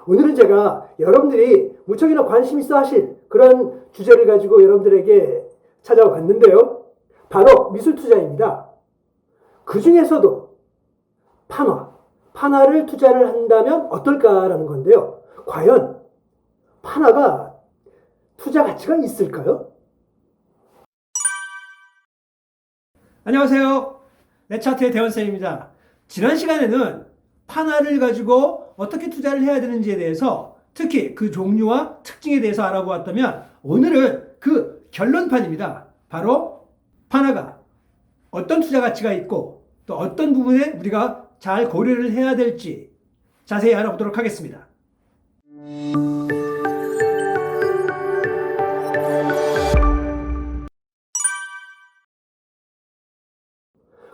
오늘은 제가 여러분들이 무척이나 관심 있어 하실 그런 주제를 가지고 여러분들에게 찾아왔는데요. 바로 미술 투자입니다. 그 중에서도 판화를 투자를 한다면 어떨까라는 건데요. 과연 판화가 투자 가치가 있을까요? 안녕하세요. 네차트의 대원쌤입니다. 지난 시간에는 판화를 가지고 어떻게 투자를 해야 되는지에 대해서 특히 그 종류와 특징에 대해서 알아보았다면 오늘은 그 결론판입니다. 바로 판화가 어떤 투자 가치가 있고 또 어떤 부분에 우리가 잘 고려를 해야 될지 자세히 알아보도록 하겠습니다.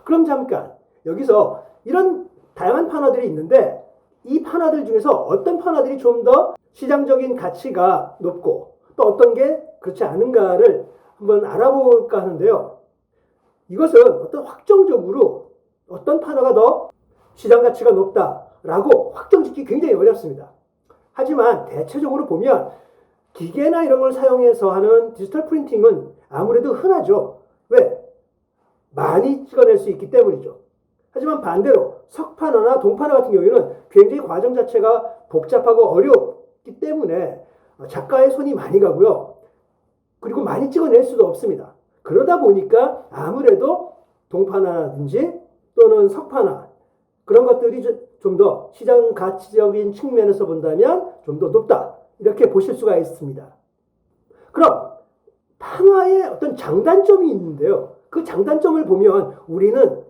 그럼 잠깐 여기서 이런 다양한 판화들이 있는데 이 판화들 중에서 어떤 판화들이 좀 더 시장적인 가치가 높고 또 어떤 게 그렇지 않은가를 한번 알아볼까 하는데요. 이것은 어떤 확정적으로 어떤 판화가 더 시장 가치가 높다라고 확정짓기 굉장히 어렵습니다. 하지만 대체적으로 보면 기계나 이런 걸 사용해서 하는 디지털 프린팅은 아무래도 흔하죠. 왜? 많이 찍어낼 수 있기 때문이죠. 하지만 반대로 석판화나 동판화 같은 경우에는 굉장히 과정 자체가 복잡하고 어렵기 때문에 작가의 손이 많이 가고요. 그리고 많이 찍어낼 수도 없습니다. 그러다 보니까 아무래도 동판화라든지 또는 석판화 그런 것들이 좀 더 시장 가치적인 측면에서 본다면 좀 더 높다. 이렇게 보실 수가 있습니다. 그럼 판화의 어떤 장단점이 있는데요. 그 장단점을 보면 우리는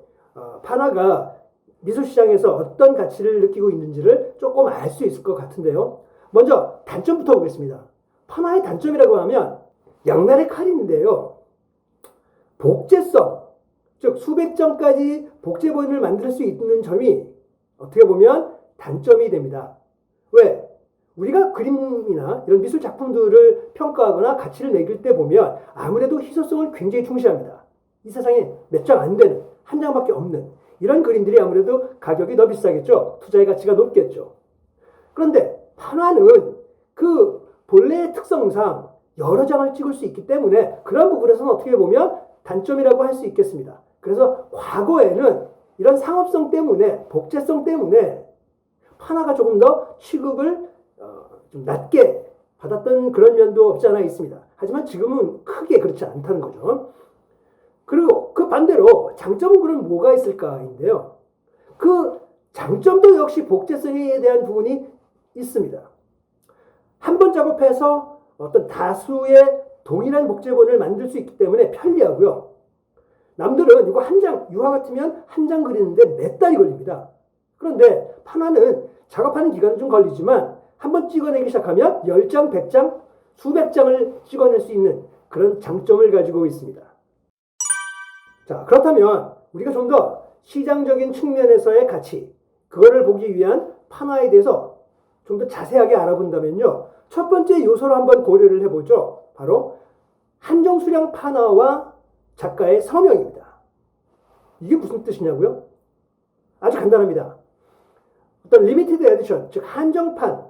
판화가 미술시장에서 어떤 가치를 느끼고 있는지를 조금 알 수 있을 것 같은데요. 먼저 단점부터 보겠습니다. 판화의 단점이라고 하면 양날의 칼인데요. 복제성, 즉 수백 점까지 복제본을 만들 수 있는 점이 어떻게 보면 단점이 됩니다. 왜? 우리가 그림이나 이런 미술 작품들을 평가하거나 가치를 매길 때 보면 아무래도 희소성을 굉장히 중시합니다. 이 세상에 몇 장 안 되는, 한 장밖에 없는 이런 그림들이 아무래도 가격이 더 비싸겠죠. 투자의 가치가 높겠죠. 그런데 판화는 그 본래의 특성상 여러 장을 찍을 수 있기 때문에 그런 부분에서는 어떻게 보면 단점이라고 할 수 있겠습니다. 그래서 과거에는 이런 상업성 때문에, 복제성 때문에 판화가 조금 더 취급을 좀 낮게 받았던 그런 면도 없지 않아 있습니다. 하지만 지금은 크게 그렇지 않다는 거죠. 그리고 그 반대로 장점은 그럼 뭐가 있을까인데요. 그 장점도 역시 복제성에 대한 부분이 있습니다. 한 번 작업해서 어떤 다수의 동일한 복제본을 만들 수 있기 때문에 편리하고요. 남들은 이거 한 장, 유화 같으면 한 장 그리는데 몇 달이 걸립니다. 그런데 판화는 작업하는 기간은 좀 걸리지만 한번 찍어내기 시작하면 10장, 100장, 수백 장을 찍어낼 수 있는 그런 장점을 가지고 있습니다. 자, 그렇다면 우리가 좀 더 시장적인 측면에서의 가치, 그거를 보기 위한 판화에 대해서 좀 더 자세하게 알아본다면요. 첫 번째 요소로 한번 고려를 해보죠. 바로 한정 수량 판화와 작가의 서명입니다. 이게 무슨 뜻이냐고요? 아주 간단합니다. 어떤 리미티드 에디션, 즉 한정판,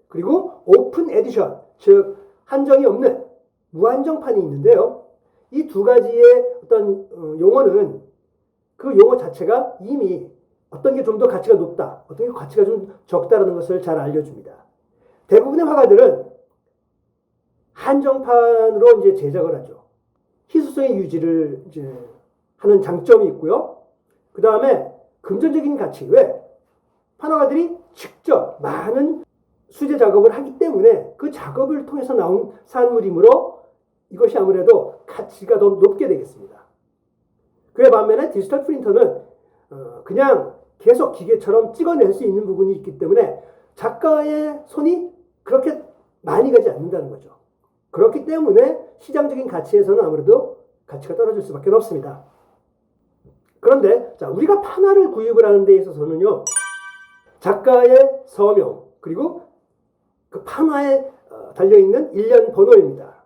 그리고 오픈 에디션, 즉 한정이 없는 무한정판이 있는데요. 이 두 가지의 어떤 용어는 그 용어 자체가 이미 어떤 게 좀 더 가치가 높다, 어떤 게 가치가 좀 적다라는 것을 잘 알려줍니다. 대부분의 화가들은 한정판으로 이제 제작을 하죠. 희소성의 유지를 이제 하는 장점이 있고요. 그 다음에 금전적인 가치, 왜? 판화가들이 직접 많은 수제 작업을 하기 때문에 그 작업을 통해서 나온 산물이므로 이것이 아무래도 가치가 더 높게 되겠습니다. 그에 반면에 디지털 프린터는 그냥 계속 기계처럼 찍어낼 수 있는 부분이 있기 때문에 작가의 손이 그렇게 많이 가지 않는다는 거죠. 그렇기 때문에 시장적인 가치에서는 아무래도 가치가 떨어질 수밖에 없습니다. 그런데 자, 우리가 판화를 구입을 하는 데 있어서는요. 작가의 서명 그리고 그 판화에 달려있는 일련 번호입니다.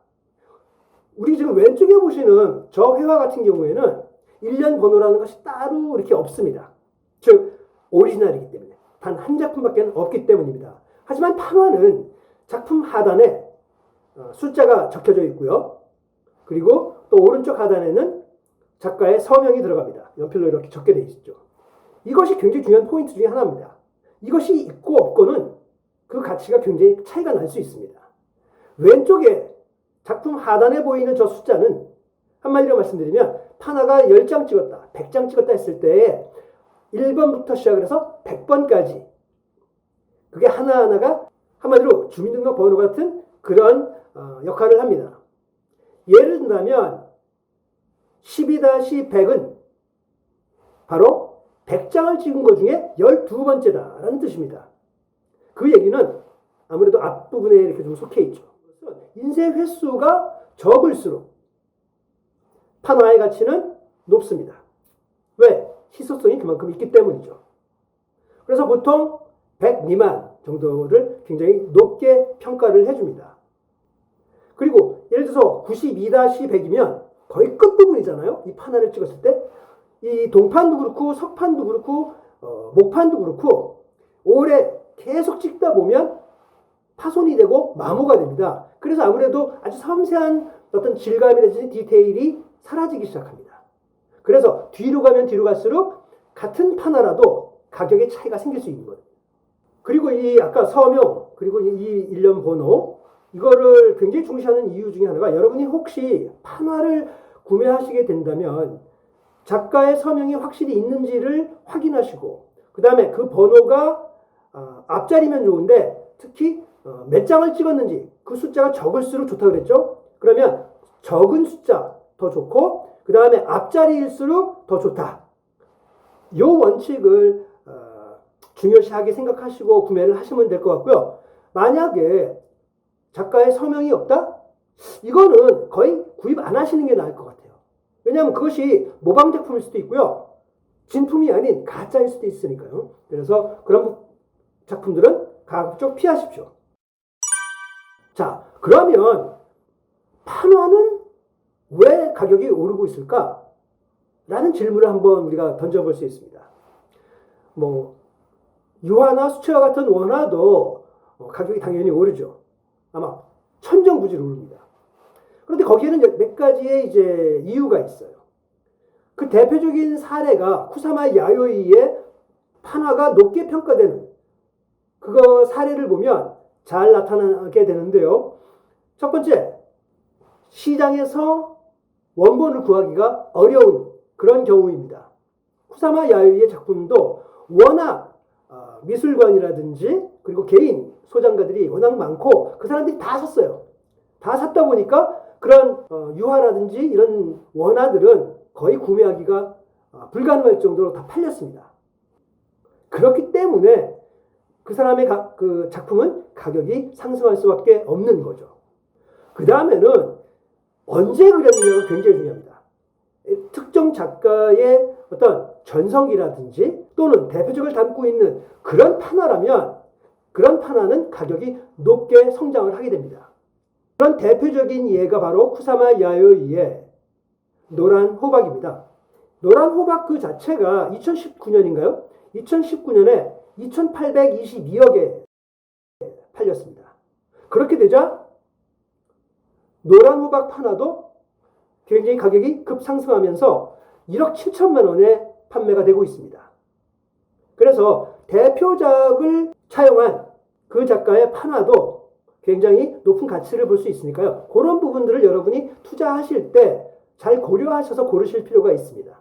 우리 지금 왼쪽에 보시는 저 회화 같은 경우에는 일련 번호라는 것이 따로 이렇게 없습니다. 즉 오리지널이기 때문에 단 한 작품밖에 없기 때문입니다. 하지만 판화는 작품 하단에 숫자가 적혀져 있고요. 그리고 또 오른쪽 하단에는 작가의 서명이 들어갑니다. 연필로 이렇게 적게 되어 있죠. 이것이 굉장히 중요한 포인트 중에 하나입니다. 이것이 있고 없고는 그 가치가 굉장히 차이가 날 수 있습니다. 왼쪽에 작품 하단에 보이는 저 숫자는 한마디로 말씀드리면 판화가 10장 찍었다, 100장 찍었다 했을 때 1번부터 시작을 해서 100번까지 그게 하나하나가 한마디로 주민등록번호 같은 그런 역할을 합니다. 예를 든다면 12-100은 바로 100장을 찍은 것 중에 12번째다라는 뜻입니다. 그 얘기는 아무래도 앞부분에 이렇게 좀 속해 있죠. 인쇄 횟수가 적을수록 판화의 가치는 높습니다. 왜? 희소성이 그만큼 있기 때문이죠. 그래서 보통 100 미만 정도를 굉장히 높게 평가를 해줍니다. 그리고 예를 들어서 92-100이면 거의 끝부분이잖아요. 이 판화를 찍었을 때. 이 동판도 그렇고 석판도 그렇고 목판도 그렇고 오래 계속 찍다 보면 파손이 되고 마모가 됩니다. 그래서 아무래도 아주 섬세한 어떤 질감이라든지 디테일이 사라지기 시작합니다. 그래서 뒤로 가면 뒤로 갈수록 같은 판화라도 가격의 차이가 생길 수 있는 거예요. 그리고 이 아까 서명 그리고 이 일련 번호 이거를 굉장히 중시하는 이유 중에 하나가 여러분이 혹시 판화를 구매하시게 된다면 작가의 서명이 확실히 있는지를 확인하시고 그 다음에 그 번호가 앞자리면 좋은데 특히 몇 장을 찍었는지 그 숫자가 적을수록 좋다고 그랬죠. 그러면 적은 숫자 더 좋고 그 다음에 앞자리일수록 더 좋다. 이 원칙을 중요시하게 생각하시고 구매를 하시면 될 것 같고요. 만약에 작가의 서명이 없다? 이거는 거의 구입 안 하시는 게 나을 것 같아요. 왜냐하면 그것이 모방 작품일 수도 있고요. 진품이 아닌 가짜일 수도 있으니까요. 그래서 그런 작품들은 가급적 피하십시오. 자, 그러면 판화는 왜 가격이 오르고 있을까? 라는 질문을 한번 우리가 던져볼 수 있습니다. 유화나 수채화 같은 원화도 가격이 당연히 오르죠. 아마 천정부지로 오릅니다. 그런데 거기에는 몇 가지의 이제 이유가 있어요. 그 대표적인 사례가 쿠사마 야요이의 판화가 높게 평가되는 그거 사례를 보면 잘 나타나게 되는데요. 첫 번째, 시장에서 원본을 구하기가 어려운 그런 경우입니다. 쿠사마 야요이의 작품도 워낙 미술관이라든지 그리고 개인 소장가들이 워낙 많고 그 사람들이 다 샀어요. 다 샀다 보니까 그런 유화라든지 이런 원화들은 거의 구매하기가 불가능할 정도로 다 팔렸습니다. 그렇기 때문에 그 사람의 그 작품은 가격이 상승할 수밖에 없는 거죠. 그 다음에는 언제 그렸느냐가 굉장히 중요합니다. 특정 작가의 어떤 전성기라든지 또는 대표적을 담고 있는 그런 판화라면 그런 판화는 가격이 높게 성장을 하게 됩니다. 그런 대표적인 예가 바로 쿠사마 야요이의 노란 호박입니다. 노란 호박 그 자체가 2019년인가요? 2019년에 2,822억에 팔렸습니다. 그렇게 되자 노란 호박 판화도 굉장히 가격이 급상승하면서 1억 7천만 원에 판매가 되고 있습니다. 그래서 대표작을 차용한 그 작가의 판화도 굉장히 높은 가치를 볼 수 있으니까요. 그런 부분들을 여러분이 투자하실 때 잘 고려하셔서 고르실 필요가 있습니다.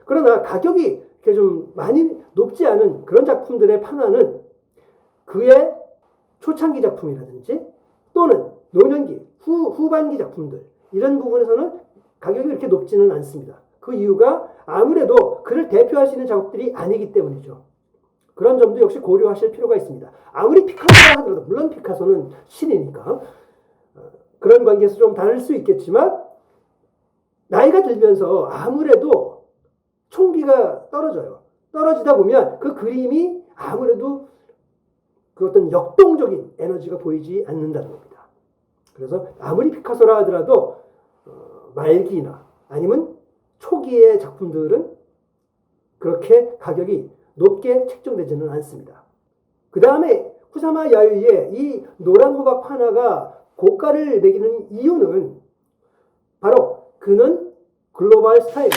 그러나 가격이 이렇게 좀 많이 높지 않은 그런 작품들의 판화는 그의 초창기 작품이라든지 또는 노년기, 후반기 작품들 이런 부분에서는 가격이 그렇게 높지는 않습니다. 그 이유가 아무래도 그를 대표할 수 있는 작업들이 아니기 때문이죠. 그런 점도 역시 고려하실 필요가 있습니다. 아무리 피카소라 하더라도 물론 피카소는 신이니까 그런 관계에서 좀 다를 수 있겠지만 나이가 들면서 아무래도 총기가 떨어져요. 떨어지다 보면 그 그림이 아무래도 그 어떤 역동적인 에너지가 보이지 않는다는 겁니다. 그래서 아무리 피카소라 하더라도 말기나 아니면 초기의 작품들은 그렇게 가격이 높게 책정되지는 않습니다. 그 다음에 후사마 야유이의 이 노란 호박 판화가 고가를 매기는 이유는 바로 그는 글로벌 스타입니다.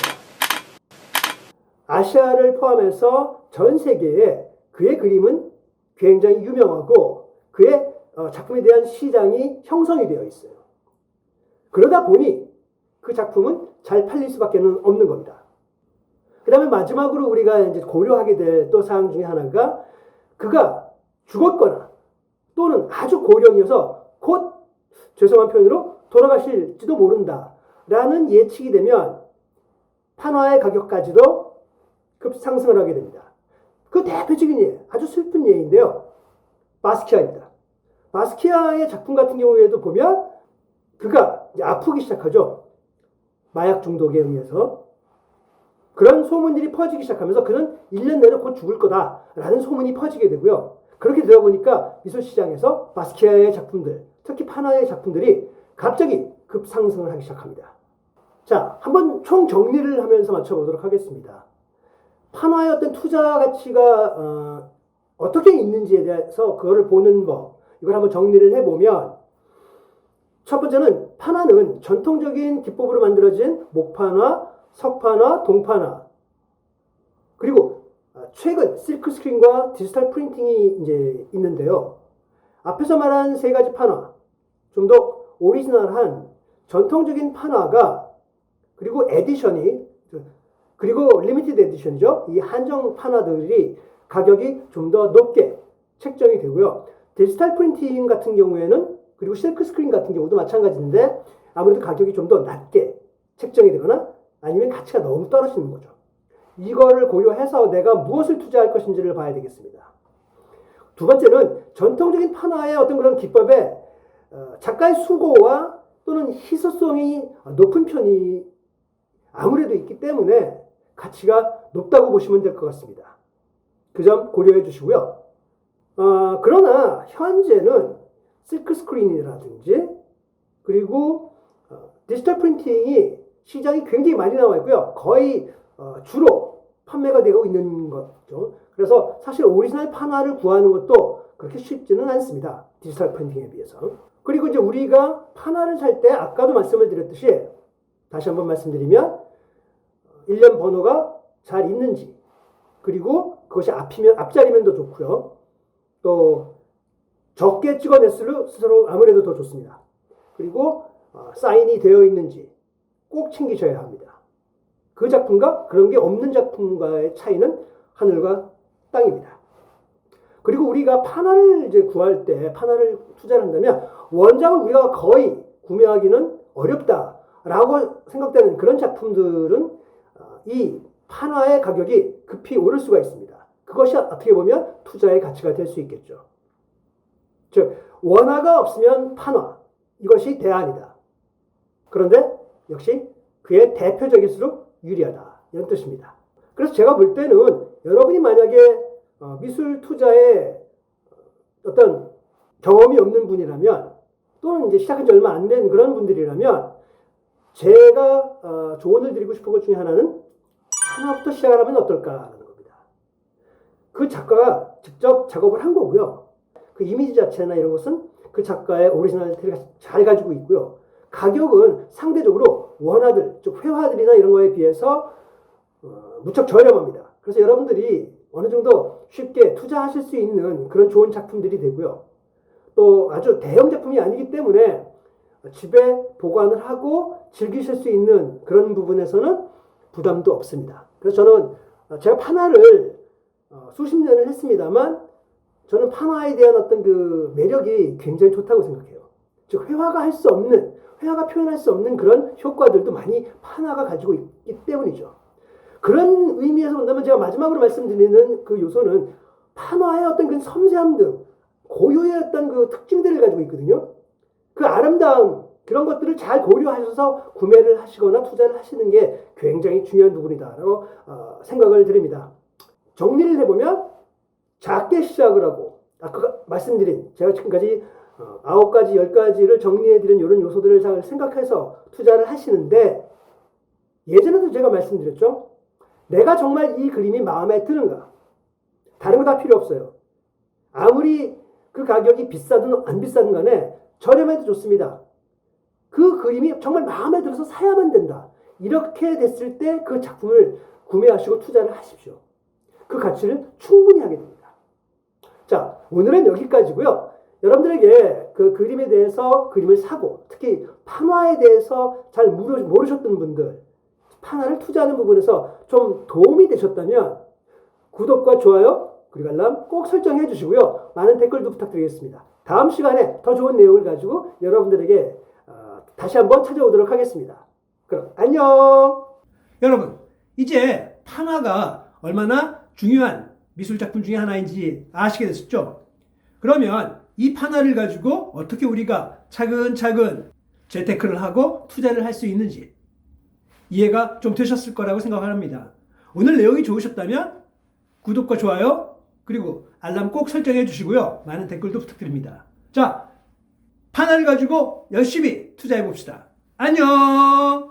아시아를 포함해서 전 세계에 그의 그림은 굉장히 유명하고 그의 작품에 대한 시장이 형성이 되어 있어요. 그러다 보니 그 작품은 잘 팔릴 수밖에 없는 겁니다. 그 다음에 마지막으로 우리가 이제 고려하게 될 또 사항 중에 하나가 그가 죽었거나 또는 아주 고령이어서 곧 죄송한 표현으로 돌아가실지도 모른다 라는 예측이 되면 판화의 가격까지도 급상승을 하게 됩니다. 그 대표적인 예, 아주 슬픈 예인데요. 바스키아입니다. 바스키아의 작품 같은 경우에도 보면 그가 이제 아프기 시작하죠. 마약 중독에 의해서. 그런 소문들이 퍼지기 시작하면서 그는 1년 내로 곧 죽을 거다라는 소문이 퍼지게 되고요. 그렇게 되다 보니까 미술시장에서 바스키아의 작품들, 특히 판화의 작품들이 갑자기 급상승을 하기 시작합니다. 자, 한번 총 정리를 하면서 맞춰보도록 하겠습니다. 판화의 어떤 투자 가치가 어떻게 있는지에 대해서 그거를 보는 법, 이걸 한번 정리를 해보면 첫 번째는 판화는 전통적인 기법으로 만들어진 목판화, 석판화, 동판화 그리고 최근 실크 스크린과 디지털 프린팅이 이제 있는데요. 앞에서 말한 세 가지 판화, 좀 더 오리지널한 전통적인 판화가 그리고 에디션이 그리고 리미티드 에디션이죠. 이 한정 판화들이 가격이 좀 더 높게 책정이 되고요. 디지털 프린팅 같은 경우에는 그리고 실크 스크린 같은 경우도 마찬가지인데 아무래도 가격이 좀 더 낮게 책정이 되거나 아니면 가치가 너무 떨어지는 거죠. 이거를 고려해서 내가 무엇을 투자할 것인지를 봐야 되겠습니다. 두 번째는 전통적인 판화의 어떤 그런 기법에 작가의 수고와 또는 희소성이 높은 편이 아무래도 있기 때문에 가치가 높다고 보시면 될 것 같습니다. 그 점 고려해 주시고요. 그러나 현재는 실크 스크린이라든지 그리고 디지털 프린팅이 시장이 굉장히 많이 나와 있고요. 거의 주로 판매가 되고 있는 거죠. 그래서 사실 오리지널 판화를 구하는 것도 그렇게 쉽지는 않습니다. 디지털 프린팅에 비해서. 그리고 이제 우리가 판화를 살 때 아까도 말씀을 드렸듯이 다시 한번 말씀드리면 일련 번호가 잘 있는지 그리고 그것이 앞자리면 더 좋고요. 또 적게 찍어낼수록 아무래도 더 좋습니다. 그리고 사인이 되어 있는지 꼭 챙기셔야 합니다. 그 작품과 그런 게 없는 작품과의 차이는 하늘과 땅입니다. 그리고 우리가 판화를 이제 구할 때 판화를 투자를 한다면 원작을 우리가 거의 구매하기는 어렵다라고 생각되는 그런 작품들은 이 판화의 가격이 급히 오를 수가 있습니다. 그것이 어떻게 보면 투자의 가치가 될 수 있겠죠. 즉 원화가 없으면 판화 이것이 대안이다. 그런데 역시 그의 대표적일수록 유리하다. 이런 뜻입니다. 그래서 제가 볼 때는 여러분이 만약에 미술 투자에 어떤 경험이 없는 분이라면 또는 이제 시작한 지 얼마 안 된 그런 분들이라면 제가 조언을 드리고 싶은 것 중에 하나는 하나부터 시작하면 어떨까라는 겁니다. 그 작가가 직접 작업을 한 거고요. 그 이미지 자체나 이런 것은 그 작가의 오리지널리티를 잘 가지고 있고요. 가격은 상대적으로 원화들, 즉 회화들이나 이런 거에 비해서 무척 저렴합니다. 그래서 여러분들이 어느 정도 쉽게 투자하실 수 있는 그런 좋은 작품들이 되고요. 또 아주 대형 작품이 아니기 때문에 집에 보관을 하고 즐기실 수 있는 그런 부분에서는 부담도 없습니다. 그래서 저는 제가 판화를 수십 년을 했습니다만 저는 판화에 대한 어떤 그 매력이 굉장히 좋다고 생각해요. 즉 회화가 표현할 수 없는 그런 효과들도 많이 판화가 가지고 있기 때문이죠. 그런 의미에서 본다면 제가 마지막으로 말씀드리는 그 요소는 판화의 어떤 그 섬세함 등 고유의 어떤 그 특징들을 가지고 있거든요. 그 아름다움 그런 것들을 잘 고려하셔서 구매를 하시거나 투자를 하시는 게 굉장히 중요한 부분이다라고 생각을 드립니다. 정리를 해보면 작게 시작을 하고 아까 말씀드린 제가 지금까지 9가지, 10가지를 정리해드린 이런 요소들을 잘 생각해서 투자를 하시는데 예전에도 제가 말씀드렸죠. 내가 정말 이 그림이 마음에 드는가? 다른 거 다 필요 없어요. 아무리 그 가격이 비싸든 안 비싸든 간에 저렴해도 좋습니다. 그 그림이 정말 마음에 들어서 사야만 된다. 이렇게 됐을 때 그 작품을 구매하시고 투자를 하십시오. 그 가치를 충분히 하게 됩니다. 자, 오늘은 여기까지고요. 여러분들에게 그 그림에 대해서 그림을 사고 특히 판화에 대해서 잘 모르셨던 분들 판화를 투자하는 부분에서 좀 도움이 되셨다면 구독과 좋아요 그리고 알람 꼭 설정해 주시고요. 많은 댓글도 부탁드리겠습니다. 다음 시간에 더 좋은 내용을 가지고 여러분들에게 다시 한번 찾아오도록 하겠습니다. 그럼 안녕. 여러분, 이제 판화가 얼마나 중요한 미술작품 중에 하나인지 아시게 됐었죠? 그러면 이 판화를 가지고 어떻게 우리가 차근차근 재테크를 하고 투자를 할 수 있는지 이해가 좀 되셨을 거라고 생각합니다. 오늘 내용이 좋으셨다면 구독과 좋아요 그리고 알람 꼭 설정해 주시고요. 많은 댓글도 부탁드립니다. 자, 판화를 가지고 열심히 투자해 봅시다. 안녕!